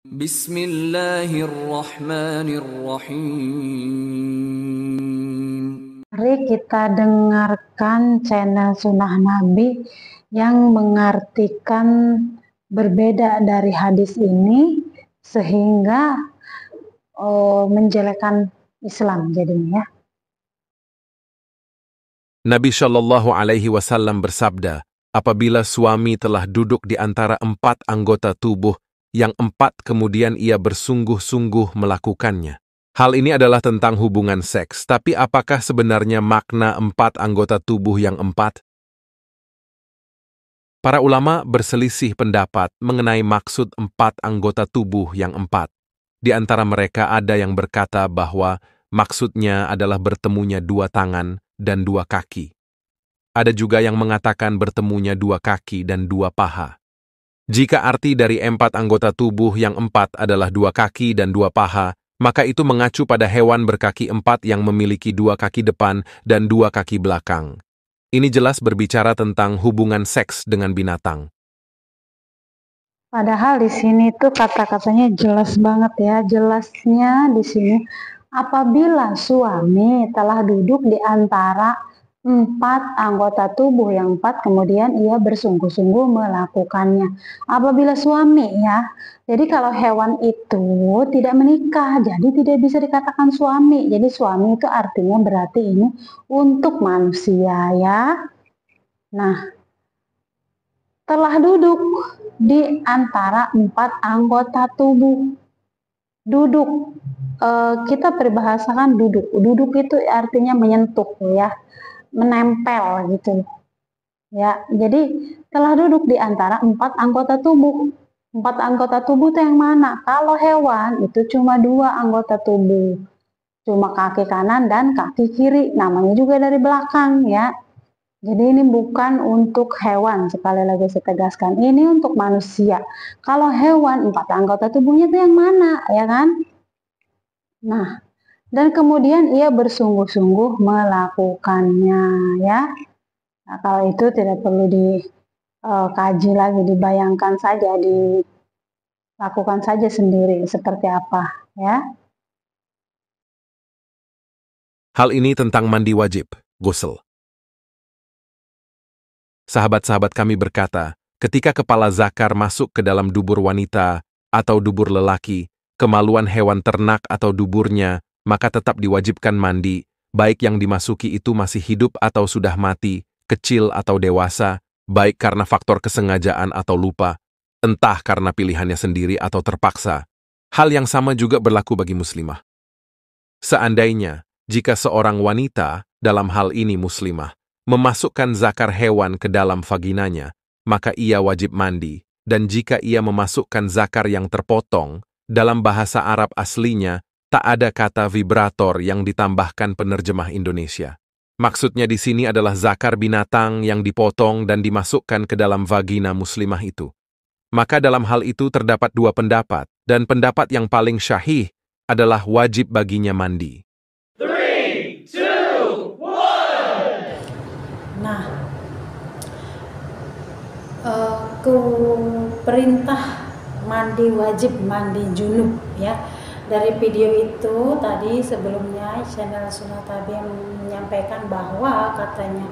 Bismillahirrahmanirrahim. Mari kita dengarkan channel Sunnah Nabi yang mengartikan berbeda dari hadis ini sehingga menjelekkan Islam jadinya ya. Nabi Shallallahu Alaihi Wasallam bersabda, apabila suami telah duduk di antara 4 anggota tubuh, yang 4 kemudian ia bersungguh-sungguh melakukannya. Hal ini adalah tentang hubungan seks, tapi apakah sebenarnya makna 4 anggota tubuh yang 4? Para ulama berselisih pendapat mengenai maksud 4 anggota tubuh yang 4. Di antara mereka ada yang berkata bahwa maksudnya adalah bertemunya 2 tangan dan 2 kaki. Ada juga yang mengatakan bertemunya 2 kaki dan 2 paha. Jika arti dari 4 anggota tubuh yang 4 adalah 2 kaki dan 2 paha, maka itu mengacu pada hewan berkaki 4 yang memiliki 2 kaki depan dan 2 kaki belakang. Ini jelas berbicara tentang hubungan seks dengan binatang. Padahal di sini tuh kata-katanya jelas banget ya. Jelasnya di sini apabila suami telah duduk di antara 4 anggota tubuh yang 4 kemudian ia bersungguh-sungguh melakukannya. Apabila suami ya. Jadi kalau hewan itu tidak menikah, jadi tidak bisa dikatakan suami. Jadi suami itu artinya berarti ini untuk manusia ya. Nah, telah duduk di antara 4 anggota tubuh. Duduk, kita peribahasakan duduk. Duduk itu artinya menyentuh ya, menempel gitu. Ya, jadi telah duduk di antara 4 anggota tubuh. 4 anggota tubuh itu yang mana? Kalau hewan itu cuma 2 anggota tubuh. Cuma kaki kanan dan kaki kiri. Namanya juga dari belakang ya. Jadi ini bukan untuk hewan, sekali lagi saya tegaskan. Ini untuk manusia. Kalau hewan, 4 anggota tubuhnya itu yang mana, ya kan? Nah, dan kemudian ia bersungguh-sungguh melakukannya, ya. Nah, kalau itu tidak perlu dikaji lagi, dibayangkan saja, dilakukan saja sendiri seperti apa, ya. Hal ini tentang mandi wajib, ghusl. Sahabat-sahabat kami berkata, ketika kepala zakar masuk ke dalam dubur wanita atau dubur lelaki, kemaluan hewan ternak atau duburnya, maka tetap diwajibkan mandi, baik yang dimasuki itu masih hidup atau sudah mati, kecil atau dewasa, baik karena faktor kesengajaan atau lupa, entah karena pilihannya sendiri atau terpaksa. Hal yang sama juga berlaku bagi muslimah. Seandainya, jika seorang wanita, dalam hal ini muslimah, memasukkan zakar hewan ke dalam vaginanya, maka ia wajib mandi, dan jika ia memasukkan zakar yang terpotong, dalam bahasa Arab aslinya, tak ada kata vibrator yang ditambahkan penerjemah Indonesia. Maksudnya di sini adalah zakar binatang yang dipotong dan dimasukkan ke dalam vagina muslimah itu. Maka dalam hal itu terdapat 2 pendapat, dan pendapat yang paling syahih adalah wajib baginya mandi. Nah, perintah mandi wajib, mandi junub ya. Dari video itu tadi sebelumnya channel Sunnah Nabi menyampaikan bahwa katanya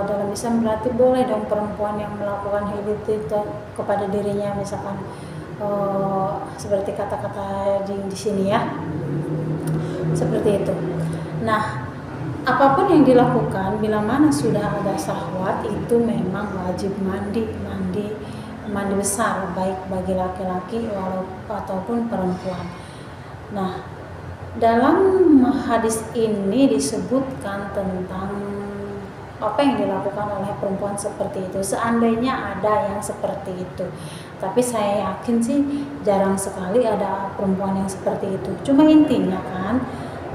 dalam Islam berarti boleh dong perempuan yang melakukan hal itu kepada dirinya, misalkan seperti kata-kata di sini ya, seperti itu. Nah, apapun yang dilakukan bila mana sudah ada syahwat itu memang wajib mandi besar, baik bagi laki-laki ataupun perempuan. Nah, dalam hadis ini disebutkan tentang apa yang dilakukan oleh perempuan seperti itu. Seandainya ada yang seperti itu, tapi saya yakin sih jarang sekali ada perempuan yang seperti itu. Cuma intinya kan,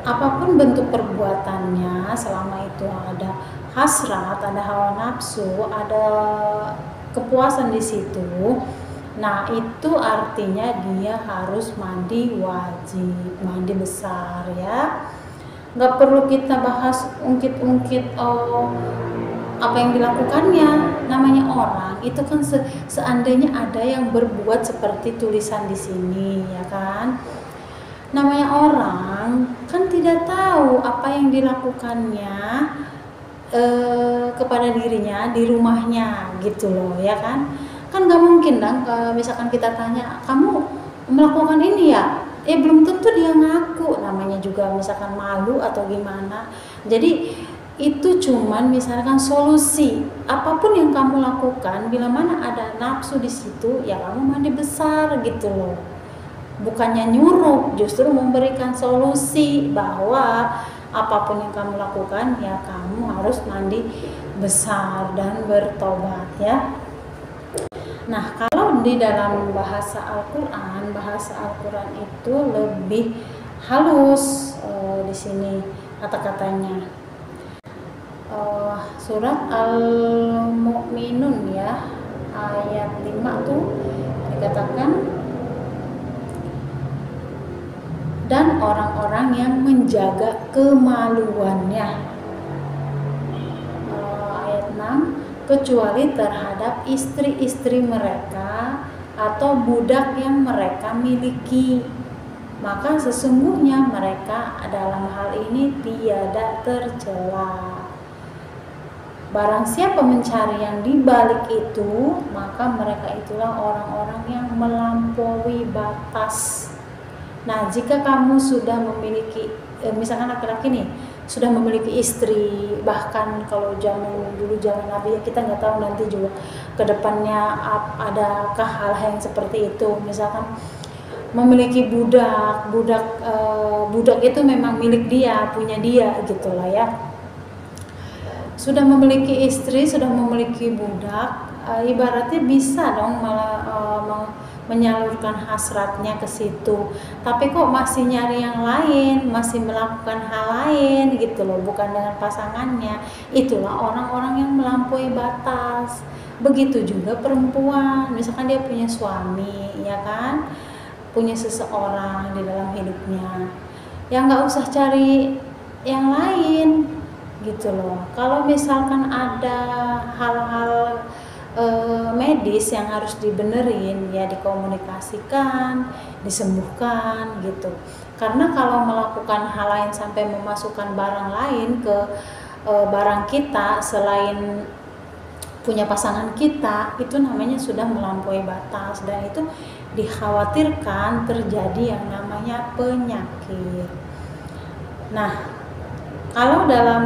apapun bentuk perbuatannya, selama itu ada hasrat, ada hawa nafsu, ada kepuasan di situ, nah itu artinya dia harus mandi wajib, mandi besar ya. Nggak perlu kita bahas ungkit-ungkit apa yang dilakukannya. Namanya orang itu kan seandainya ada yang berbuat seperti tulisan di sini, ya kan? Namanya orang kan tidak tahu apa yang dilakukannya kepada dirinya di rumahnya gitu loh, ya kan? Kan nggak mungkin dong misalkan kita tanya, kamu melakukan ini ya? Belum tentu dia ngaku, namanya juga misalkan malu atau gimana. Jadi itu cuman misalkan solusi apapun yang kamu lakukan, bila mana ada nafsu di situ ya kamu mandi besar gitu loh. Bukannya nyuruh, justru memberikan solusi bahwa apapun yang kamu lakukan ya kamu harus mandi besar dan bertobat ya. Nah, kalau di dalam bahasa Al-Quran itu lebih halus di sini kata-katanya. Surat Al-Mu'minun ya, ayat 5 tuh dikatakan, dan orang-orang yang menjaga kemaluannya. Ayat 6, kecuali terhadap istri-istri mereka atau budak yang mereka miliki, maka sesungguhnya mereka dalam hal ini tiada tercela. Barang siapa mencari yang di balik itu, maka mereka itulah orang-orang yang melampaui batas. Nah, jika kamu sudah memiliki, misalkan laki-laki nih, sudah memiliki istri, bahkan kalau zaman dulu zaman Nabi ya, kita nggak tahu nanti juga kedepannya adakah hal-hal yang seperti itu. Misalkan memiliki budak itu memang milik dia, punya dia gitulah ya. Sudah memiliki istri, sudah memiliki budak, ibaratnya bisa dong malah menyalurkan hasratnya ke situ, tapi kok masih nyari yang lain, masih melakukan hal lain gitu loh, bukan dengan pasangannya. Itulah orang-orang yang melampaui batas. Begitu juga perempuan, misalkan dia punya suami, ya kan, punya seseorang di dalam hidupnya, ya nggak usah cari yang lain gitu loh. Kalau misalkan ada hal-hal medis yang harus dibenerin ya dikomunikasikan, disembuhkan gitu. Karena kalau melakukan hal lain sampai memasukkan barang lain ke barang kita selain punya pasangan kita, itu namanya sudah melampaui batas, dan itu dikhawatirkan terjadi yang namanya penyakit. Nah, kalau dalam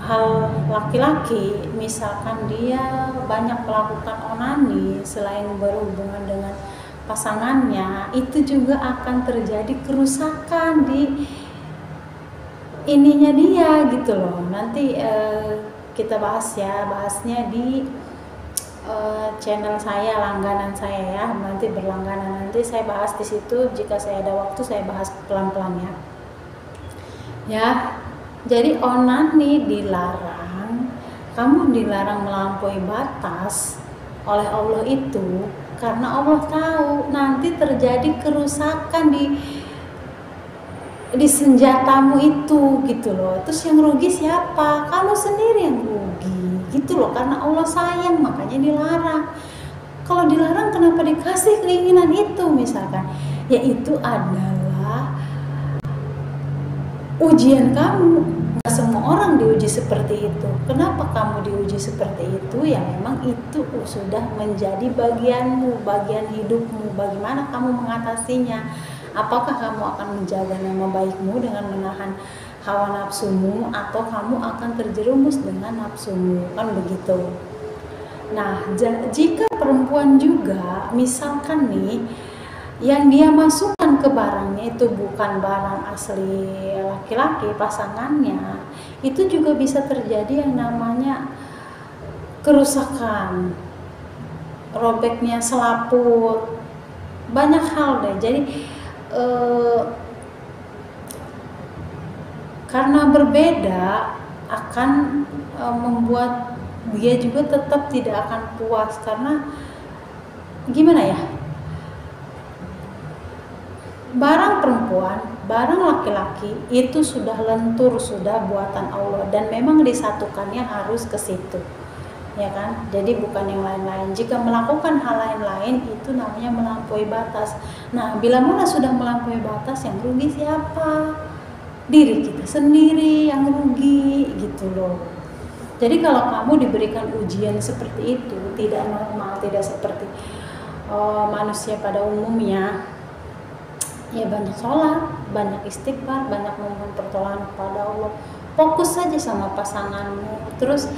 hal laki-laki, misalkan dia banyak melakukan onani selain berhubungan dengan pasangannya, itu juga akan terjadi kerusakan di ininya dia gitu loh. Nanti kita bahasnya di channel saya, langganan saya ya, nanti berlangganan, nanti saya bahas di situ. Jika saya ada waktu saya bahas pelan-pelan ya. Jadi onani dilarang, kamu dilarang melampaui batas oleh Allah itu karena Allah tahu nanti terjadi kerusakan di senjatamu itu gitu loh. Terus yang rugi siapa? Kamu sendiri yang rugi gitu loh, karena Allah sayang makanya dilarang. Kalau dilarang kenapa dikasih keinginan itu misalkan? Yaitu adalah ujian kamu. Nggak semua orang diuji seperti itu. Kenapa kamu diuji seperti itu? Ya memang itu sudah menjadi bagianmu, bagian hidupmu. Bagaimana kamu mengatasinya? Apakah kamu akan menjaga nama baikmu dengan menahan hawa nafsumu, atau kamu akan terjerumus dengan nafsumu, kan begitu. Nah, jika perempuan juga misalkan nih yang dia masukkan ke barangnya itu bukan barang asli laki-laki pasangannya, itu juga bisa terjadi yang namanya kerusakan, robeknya selaput, banyak hal deh. Jadi karena berbeda akan membuat dia juga tetap tidak akan puas. Karena gimana ya, barang perempuan barang laki-laki itu sudah lentur, sudah buatan Allah, dan memang disatukannya harus ke situ, ya kan? Jadi bukan yang lain-lain. Jika melakukan hal lain-lain itu namanya melampaui batas. Nah, bila mana sudah melampaui batas, yang rugi siapa? Diri kita sendiri yang rugi, gitu loh. Jadi kalau kamu diberikan ujian seperti itu, tidak normal, tidak seperti manusia pada umumnya, ya banyak sholat, banyak istighfar, banyak memohon pertolongan kepada Allah, fokus saja sama pasanganmu, terus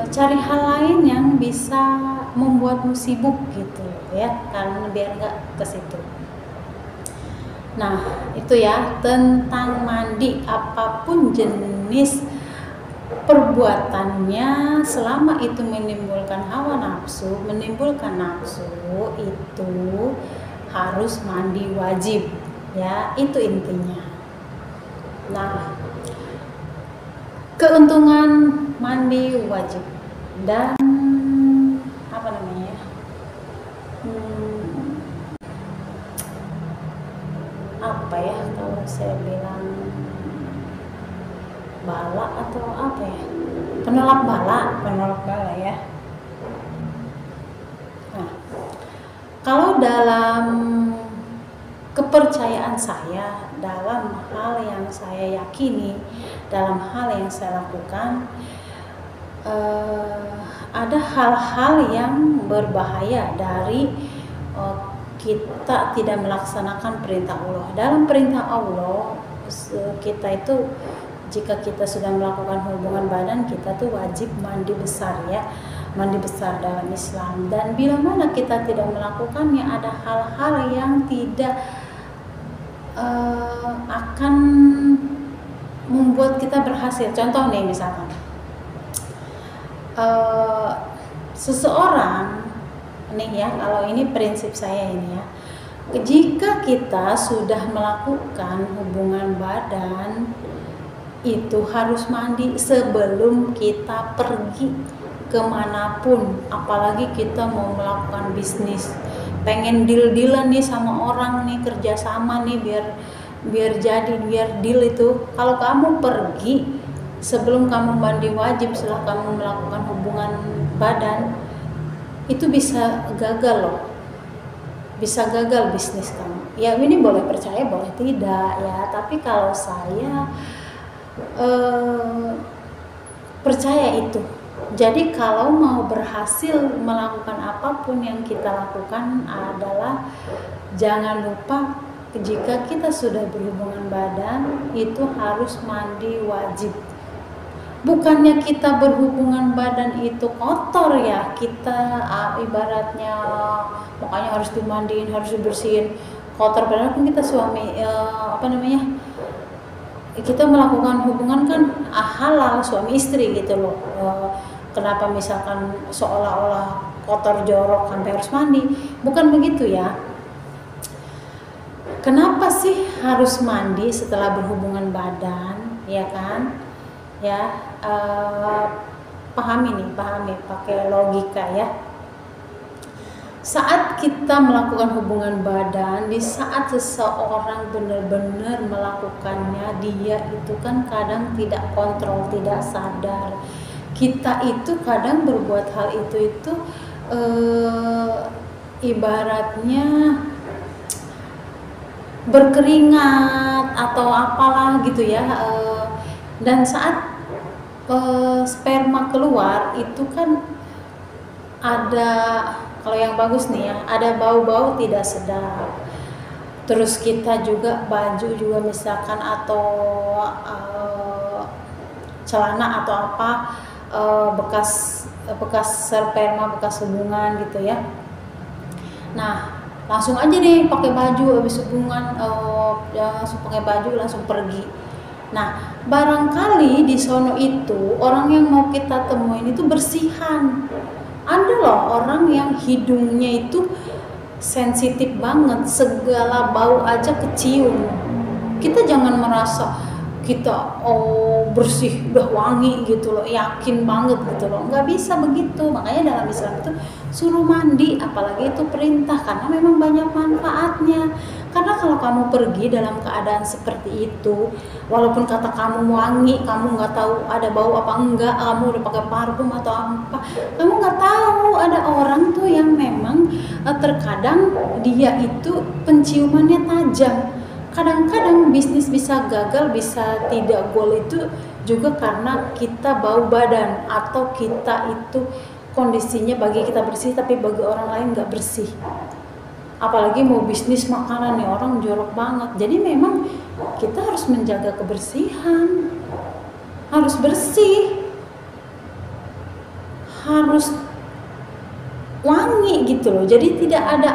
cari hal lain yang bisa membuatmu sibuk gitu ya, karena biar nggak ke situ. Nah itu ya tentang mandi, apapun jenis perbuatannya, selama itu menimbulkan hawa nafsu, menimbulkan nafsu, itu harus mandi wajib ya, itu intinya. Nah, keuntungan mandi wajib dan apa namanya, apa ya kalau saya bilang bala atau apa ya, penolak bala ya. Nah, kalau dalam kepercayaan saya, dalam hal yang saya yakini, dalam hal yang saya lakukan, ada hal-hal yang berbahaya dari kita tidak melaksanakan perintah Allah. Dalam perintah Allah, kita itu jika kita sudah melakukan hubungan badan, kita tuh wajib mandi besar ya, mandi besar dalam Islam. Dan bila mana kita tidak melakukannya, ada hal-hal yang tidak akan membuat kita berhasil. Contoh nih, misalkan seseorang nih ya, kalau ini prinsip saya ini ya, jika kita sudah melakukan hubungan badan, itu harus mandi sebelum kita pergi kemanapun, apalagi kita mau melakukan bisnis, pengen deal-dealan nih sama orang nih, kerjasama nih biar deal itu. Kalau kamu pergi sebelum kamu mandi wajib, setelah kamu melakukan hubungan badan, itu bisa gagal loh, bisa gagal bisnis kamu. Ya ini boleh percaya boleh tidak ya, tapi kalau saya percaya itu. Jadi kalau mau berhasil melakukan apapun yang kita lakukan adalah jangan lupa jika kita sudah berhubungan badan itu harus mandi wajib. Bukannya kita berhubungan badan itu kotor ya, kita ibaratnya makanya harus dimandiin, harus dibersihin, kotor, padahal kan kita suami kita melakukan hubungan kan halal, suami istri gitu loh. Kenapa misalkan seolah-olah kotor jorok sampai harus mandi? Bukan begitu ya. Kenapa sih harus mandi setelah berhubungan badan, ya kan? Ya, pahami pakai logika ya. Saat kita melakukan hubungan badan, di saat seseorang benar-benar melakukannya, dia itu kan kadang tidak kontrol, tidak sadar. Kita itu kadang berbuat hal itu ibaratnya berkeringat atau apalah gitu ya. Dan saat sperma keluar itu kan ada, kalau yang bagus nih ya, ada bau-bau tidak sedap. Terus kita juga baju juga misalkan atau celana atau apa bekas sperma, bekas hubungan gitu ya. Nah langsung aja deh pakai baju habis hubungan, langsung pakai baju langsung pergi. Nah barangkali di sono itu orang yang mau kita temuin itu bersihan. Ada loh orang yang hidungnya itu sensitif banget, segala bau aja kecium. Kita jangan merasa kita bersih, udah wangi gitu loh, yakin banget gitu loh. Nggak bisa begitu. Makanya dalam Islam itu suruh mandi, apalagi itu perintah, karena memang banyak manfaatnya. Karena kalau kamu pergi dalam keadaan seperti itu, walaupun kata kamu wangi, kamu nggak tahu ada bau apa enggak, kamu udah pakai parfum atau apa, kamu nggak tahu ada orang tuh yang memang terkadang dia itu penciumannya tajam. Kadang-kadang bisnis bisa gagal, bisa tidak goal itu juga karena kita bau badan, atau kita itu kondisinya bagi kita bersih tapi bagi orang lain nggak bersih. Apalagi mau bisnis makanan nih, orang jorok banget. Jadi memang kita harus menjaga kebersihan, harus bersih, harus wangi gitu loh. Jadi tidak ada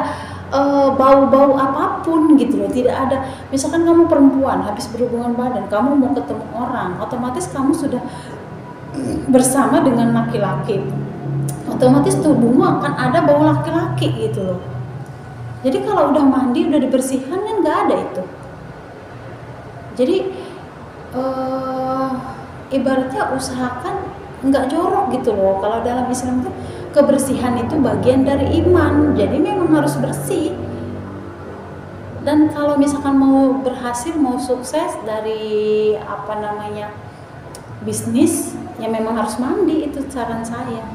bau-bau apapun gitu loh, tidak ada. Misalkan kamu perempuan habis berhubungan badan, kamu mau ketemu orang, otomatis kamu sudah bersama dengan laki-laki, otomatis tubuhmu akan ada bau laki-laki gitu loh. Jadi kalau udah mandi, udah dibersihkan kan nggak ada itu. Jadi ibaratnya usahakan nggak jorok gitu loh. Kalau dalam Islam itu kebersihan itu bagian dari iman, jadi memang harus bersih. Dan kalau misalkan mau berhasil, mau sukses dari bisnis, ya memang harus mandi, itu saran saya.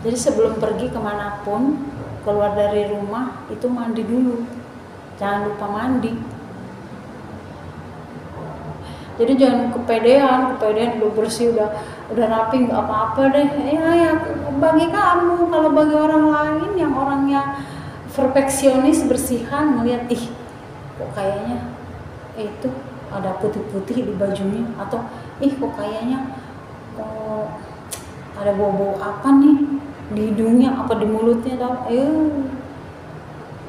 Jadi sebelum pergi kemanapun, keluar dari rumah itu mandi dulu, jangan lupa mandi. Jadi jangan kepedean udah bersih, udah rapi, nggak apa-apa deh. Ya bagi kamu, kalau bagi orang lain yang orangnya perfeksionis bersihan, melihat kok kayaknya itu ada putih-putih di bajunya, atau kok kayaknya ada bau-bau apa nih di hidungnya, apa di mulutnya,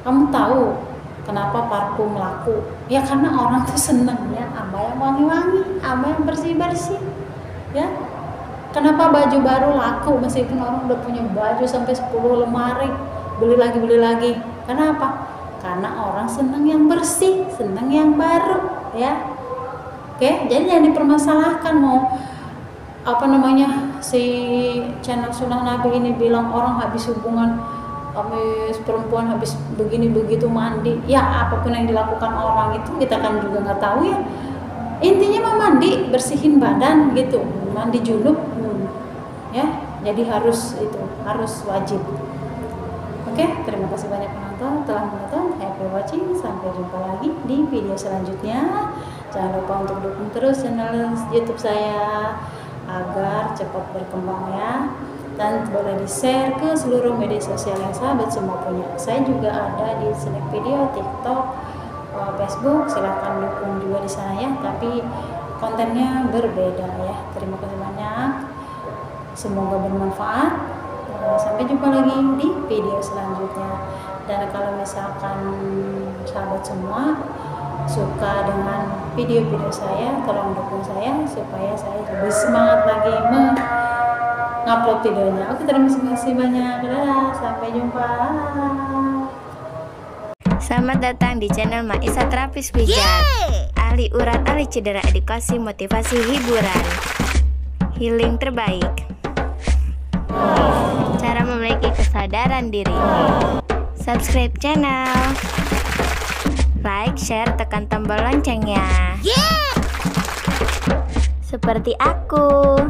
kamu tahu kenapa parfum laku? Ya karena orang tuh senengnya sama yang wangi-wangi, sama yang bersih-bersih. Ya. Kenapa baju baru laku meskipun orang udah punya baju sampai 10 lemari, beli lagi. Kenapa? Karena orang seneng yang bersih, seneng yang baru, ya. Oke, jadi yang dipermasalahkan mau si channel Sunnah Nabi ini bilang orang habis hubungan, habis perempuan habis begini begitu mandi, ya apapun yang dilakukan orang itu kita kan juga nggak tahu ya. Intinya mah mandi, bersihin badan gitu, mandi junub, ya. Jadi harus wajib. Oke, terima kasih banyak penonton telah menonton. Happy watching, sampai jumpa lagi di video selanjutnya. Jangan lupa untuk dukung terus channel YouTube saya agar cepat berkembang ya. Dan boleh di-share ke seluruh media sosial yang sahabat semua punya. Saya juga ada di Snack Video, TikTok, Facebook. Silahkan dukung juga di sana ya. Tapi kontennya berbeda ya. Terima kasih banyak. Semoga bermanfaat. Sampai jumpa lagi di video selanjutnya. Dan kalau misalkan sahabat semua suka dengan video-video saya, tolong dukung saya supaya saya lebih semangat lagi mengupload videonya. Oke, terima kasih banyak. Dadah, sampai jumpa. Selamat datang di channel Maisa Terapis Pijat. Ahli urat, ahli cedera, edukasi, motivasi, hiburan, healing terbaik. Cara memiliki kesadaran diri. Subscribe channel, like, share, tekan tombol loncengnya. Seperti aku.